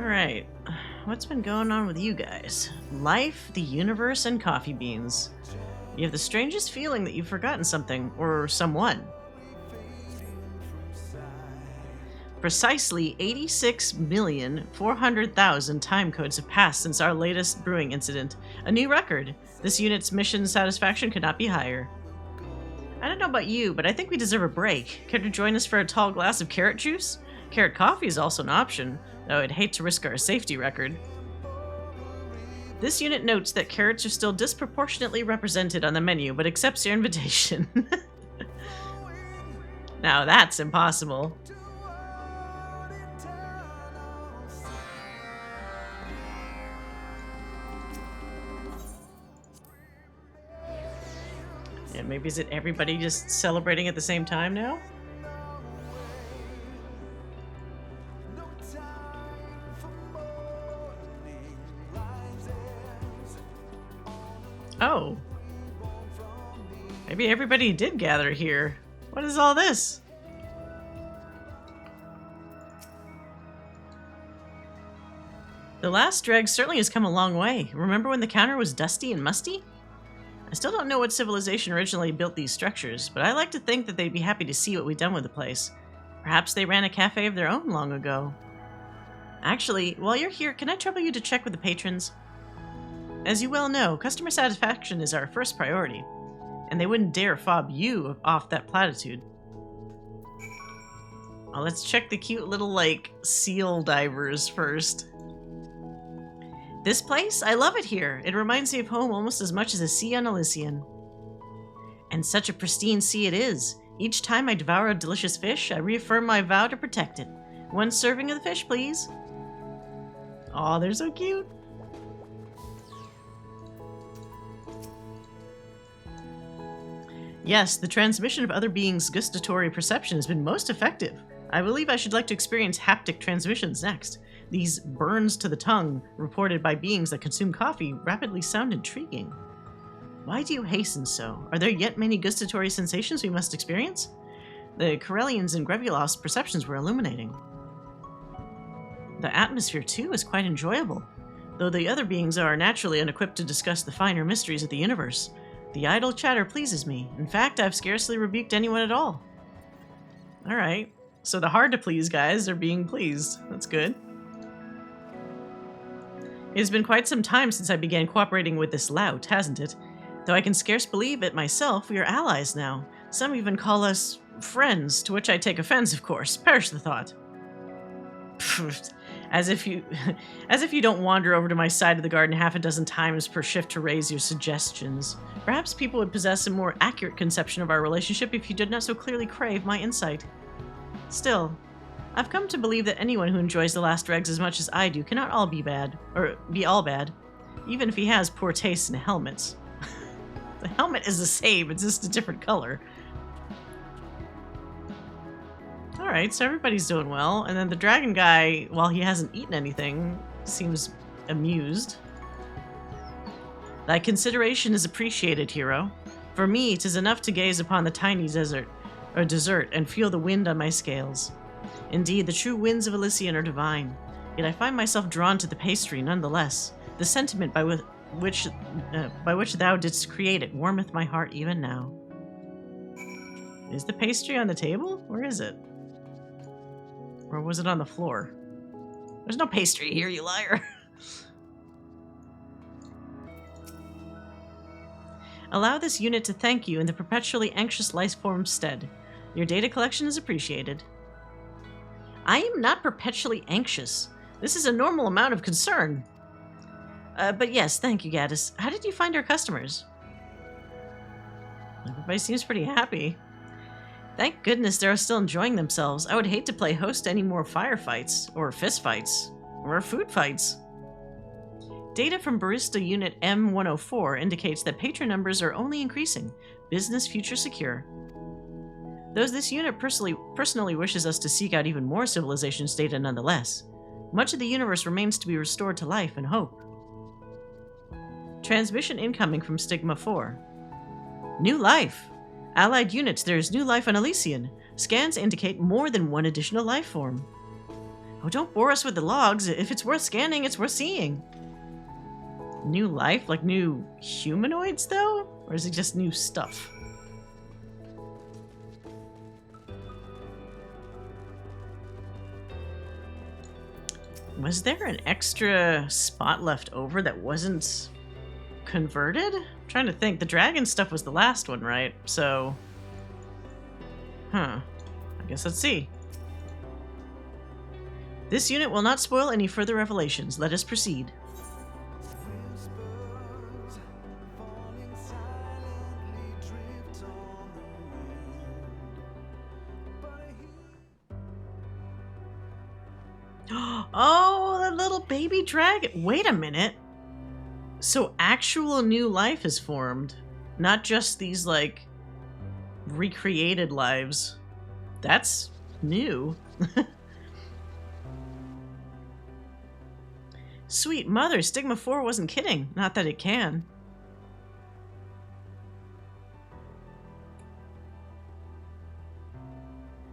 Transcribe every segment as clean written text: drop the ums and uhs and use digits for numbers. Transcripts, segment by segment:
Alright, what's been going on with you guys? Life, the universe, and coffee beans. You have the strangest feeling that you've forgotten something, or someone. Precisely 86,400,000 time codes have passed since our latest brewing incident. A new record. This unit's mission satisfaction could not be higher. I don't know about you, but I think we deserve a break. Care to join us for a tall glass of carrot juice? Carrot coffee is also an option, though I'd hate to risk our safety record. This unit notes that carrots are still disproportionately represented on the menu, but accepts your invitation. Now that's impossible. Yeah, maybe is it everybody just celebrating at the same time now? Oh. Maybe everybody did gather here. What is all this? The last dreg certainly has come a long way. Remember when the counter was dusty and musty? I still don't know what civilization originally built these structures, but I like to think that they'd be happy to see what we've done with the place. Perhaps they ran a cafe of their own long ago. Actually, while you're here, can I trouble you to check with the patrons? As you well know, customer satisfaction is our first priority, and they wouldn't dare fob you off that platitude. Oh, let's check the cute little, seal divers first. This place? I love it here. It reminds me of home almost as much as a sea on Elysian. And such a pristine sea it is. Each time I devour a delicious fish, I reaffirm my vow to protect it. One serving of the fish, please. Aw, they're so cute. Yes, the transmission of other beings' gustatory perception has been most effective. I believe I should like to experience haptic transmissions next. These burns to the tongue, reported by beings that consume coffee, rapidly sound intriguing. Why do you hasten so? Are there yet many gustatory sensations we must experience? The Corellians and Grevulov's perceptions were illuminating. The atmosphere, too, is quite enjoyable, though the other beings are naturally unequipped to discuss the finer mysteries of the universe. The idle chatter pleases me. In fact, I've scarcely rebuked anyone at all. Alright, so the hard-to-please guys are being pleased. That's good. It has been quite some time since I began cooperating with this lout, hasn't it? Though I can scarce believe it myself, we are allies now. Some even call us friends, to which I take offense, of course. Perish the thought. As if you don't wander over to my side of the garden half a dozen times per shift to raise your suggestions. Perhaps people would possess a more accurate conception of our relationship if you did not so clearly crave my insight. Still, I've come to believe that anyone who enjoys the last dregs as much as I do cannot all be bad, or be all bad, even if he has poor taste in helmets. The helmet is the same, it's just a different color. Alright, so everybody's doing well, and then the dragon guy, while he hasn't eaten anything, seems amused. Thy consideration is appreciated, hero. For me, 'tis enough to gaze upon the tiny dessert and feel the wind on my scales. Indeed, the true winds of Elysian are divine, yet I find myself drawn to the pastry nonetheless. The sentiment by which thou didst create it warmeth my heart even now. Is the pastry on the table? Where is it? Or was it on the floor? There's no pastry here, you liar. Allow this unit to thank you in the perpetually anxious life form's stead. Your data collection is appreciated. I am not perpetually anxious. This is a normal amount of concern. But yes, thank you, Gaddis. How did you find our customers? Everybody seems pretty happy. Thank goodness they're still enjoying themselves. I would hate to play host to any more firefights, or fistfights, or food fights. Data from Barista Unit M104 indicates that patron numbers are only increasing. Business future secure. Though this unit personally wishes us to seek out even more civilization's data nonetheless. Much of the universe remains to be restored to life and hope. Transmission incoming from Stigma 4. New life! Allied units, there is new life on Elysian. Scans indicate more than one additional life form. Oh, don't bore us with the logs. If it's worth scanning, it's worth seeing. New life? Like new humanoids, though? Or is it just new stuff? Was there an extra spot left over that wasn't converted? I'm trying to think. The dragon stuff was the last one, right? So... Huh. I guess let's see. This unit will not spoil any further revelations. Let us proceed. Oh, that little baby dragon. Wait a minute. So actual new life is formed. Not just these, like, recreated lives. That's new. Sweet mother, Stigma 4 wasn't kidding. Not that it can.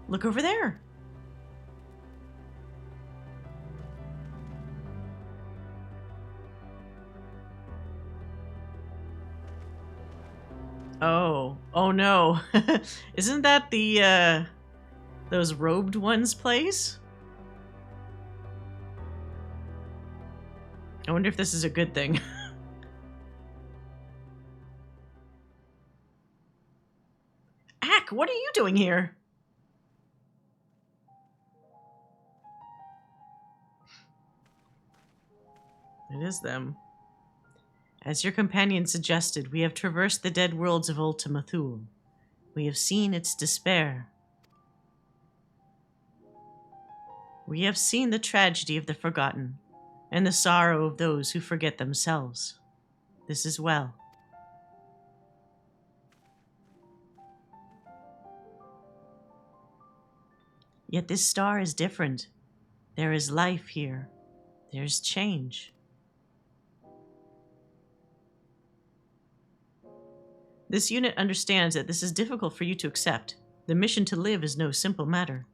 Look over there. Oh no. Isn't that the, those robed ones' place? I wonder if this is a good thing. Ack, what are you doing here? It is them. As your companion suggested, we have traversed the dead worlds of Ultima Thule. We have seen its despair. We have seen the tragedy of the forgotten, and the sorrow of those who forget themselves. This is well. Yet this star is different. There is life here. There's change. This unit understands that this is difficult for you to accept. The mission to live is no simple matter.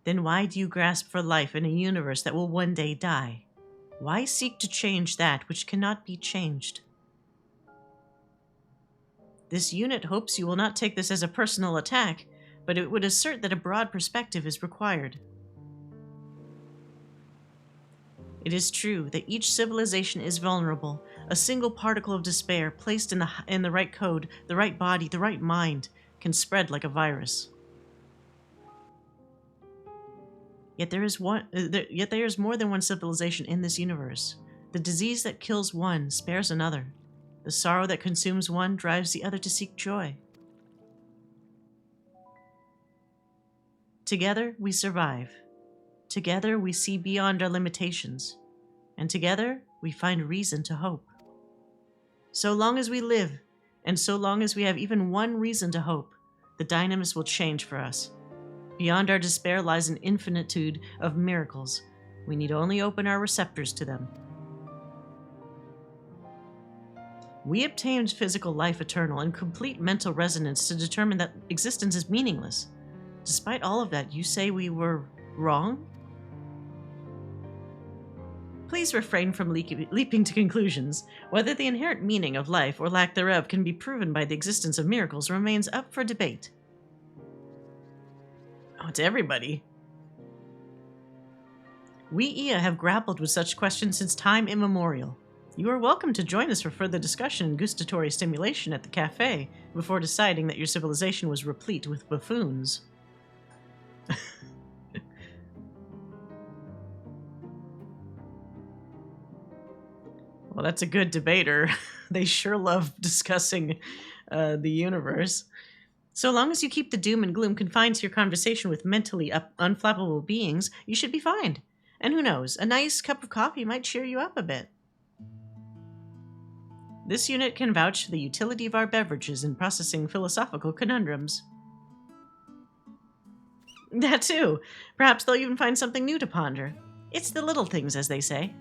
Then why do you grasp for life in a universe that will one day die? Why seek to change that which cannot be changed? This unit hopes you will not take this as a personal attack, but it would assert that a broad perspective is required. It is true that each civilization is vulnerable. A single particle of despair placed in the right code, the right body, the right mind, can spread like a virus. Yet there is more than one civilization in this universe. The disease that kills one spares another. The sorrow that consumes one drives the other to seek joy. Together we survive. Together we see beyond our limitations. And together we find reason to hope. So long as we live, and so long as we have even one reason to hope, the dynamis will change for us. Beyond our despair lies an infinitude of miracles. We need only open our receptors to them. We obtained physical life eternal and complete mental resonance to determine that existence is meaningless. Despite all of that, you say we were wrong? Please refrain from leaping to conclusions. Whether the inherent meaning of life or lack thereof can be proven by the existence of miracles remains up for debate. Oh, to everybody. We Ea have grappled with such questions since time immemorial. You are welcome to join us for further discussion and gustatory stimulation at the cafe before deciding that your civilization was replete with buffoons. Well, that's a good debater. They sure love discussing the universe. So long as you keep the doom and gloom confined to your conversation with mentally unflappable beings, you should be fine. And who knows, a nice cup of coffee might cheer you up a bit. This unit can vouch for the utility of our beverages in processing philosophical conundrums. That too. Perhaps they'll even find something new to ponder. It's the little things, as they say.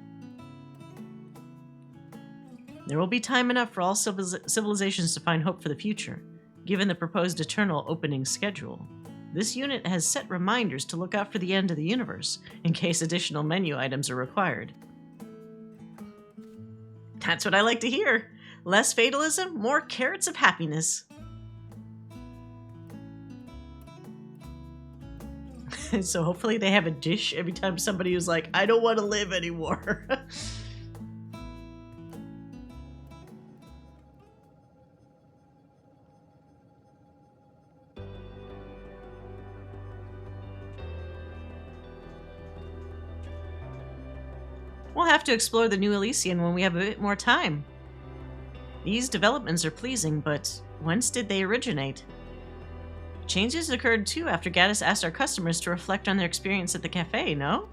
There will be time enough for all civilizations to find hope for the future, given the proposed eternal opening schedule. This unit has set reminders to look out for the end of the universe, in case additional menu items are required. That's what I like to hear. Less fatalism, more carrots of happiness. So hopefully they have a dish every time somebody who's like, I don't want to live anymore. We'll have to explore the New Elysian when we have a bit more time. These developments are pleasing, but whence did they originate? Changes occurred too after Gaddis asked our customers to reflect on their experience at the cafe, no?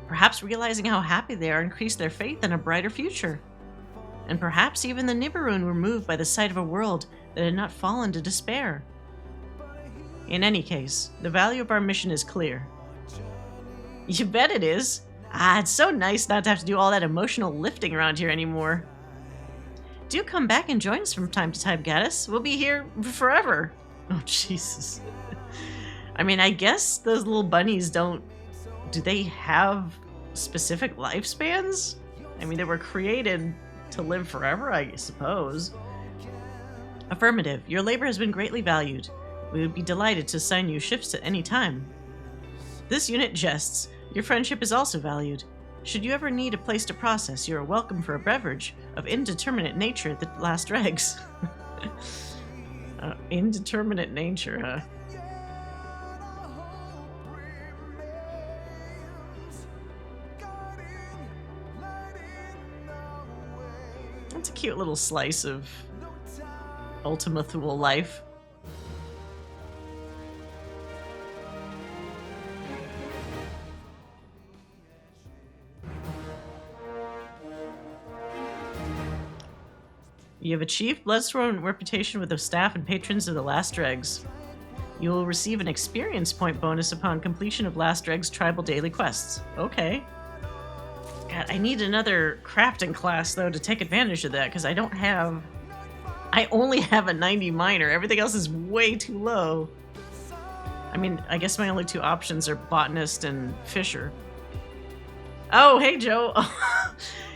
Perhaps realizing how happy they are increased their faith in a brighter future. And perhaps even the Nibiruun were moved by the sight of a world that had not fallen to despair. In any case, the value of our mission is clear. You bet it is! It's so nice not to have to do all that emotional lifting around here anymore. Do come back and join us from time to time, Gaddis. We'll be here forever. Oh, Jesus. I mean, I guess those little bunnies do they have specific lifespans? I mean, they were created to live forever, I suppose. Affirmative. Your labor has been greatly valued. We would be delighted to assign you shifts at any time. This unit jests. Your friendship is also valued. Should you ever need a place to process, you are welcome for a beverage of indeterminate nature at the last dregs. Indeterminate nature, huh? That's a cute little slice of Ultima Thule life. You have achieved Bloodstone reputation with the staff and patrons of the Last Dregs. You will receive an experience point bonus upon completion of Last Dregs tribal daily quests. Okay. God, I need another crafting class, though, to take advantage of that, because I only have a 90 minor. Everything else is way too low. I mean, I guess my only two options are Botanist and Fisher. Oh, hey, Joe.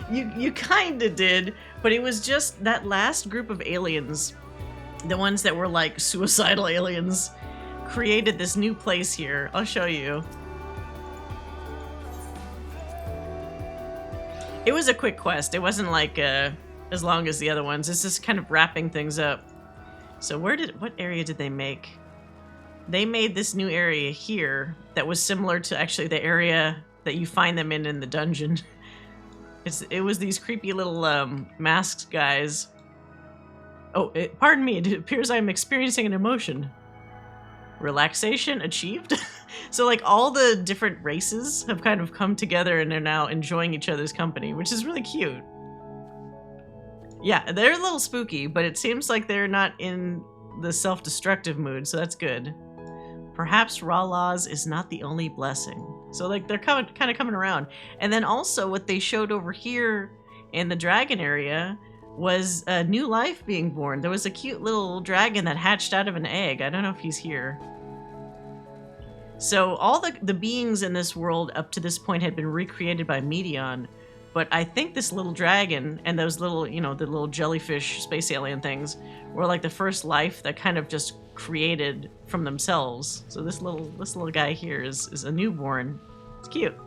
You kinda did, but it was just that last group of aliens, the ones that were like suicidal aliens, created this new place here. I'll show you. It was a quick quest. It wasn't like as long as the other ones. It's just kind of wrapping things up. So what area did they make? They made this new area here that was similar to actually the area that you find them in the dungeon. It was these creepy little masked guys. Oh, pardon me, it appears I'm experiencing an emotion. Relaxation achieved? So like all the different races have kind of come together and are now enjoying each other's company, which is really cute. Yeah, they're a little spooky, but it seems like they're not in the self-destructive mood, so that's good. Perhaps raw laws is not the only blessing. So like they're kind of coming around. And then also what they showed over here in the dragon area was a new life being born. There was a cute little dragon that hatched out of an egg. I don't know if he's here. So all the beings in this world up to this point had been recreated by Medion, but I think this little dragon and those little, the little jellyfish space alien things were like the first life that kind of just created from themselves. So this little guy here is a newborn. It's cute.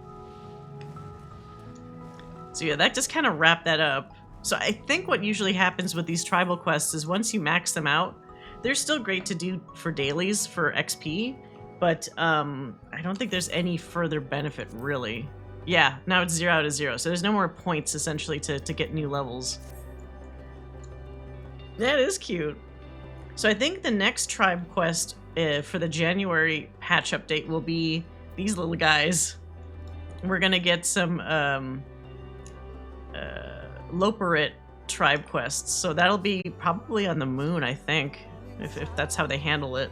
So yeah, that just kind of wrapped that up. So I think what usually happens with these tribal quests is once you max them out, they're still great to do for dailies for XP, but I don't think there's any further benefit really. Yeah, now it's 0 out of 0, so there's no more points essentially to get new levels. That is cute. So I think the next tribe quest for the January patch update will be these little guys. We're gonna get some Loperit tribe quests, so that'll be probably on the moon, I think, if that's how they handle it.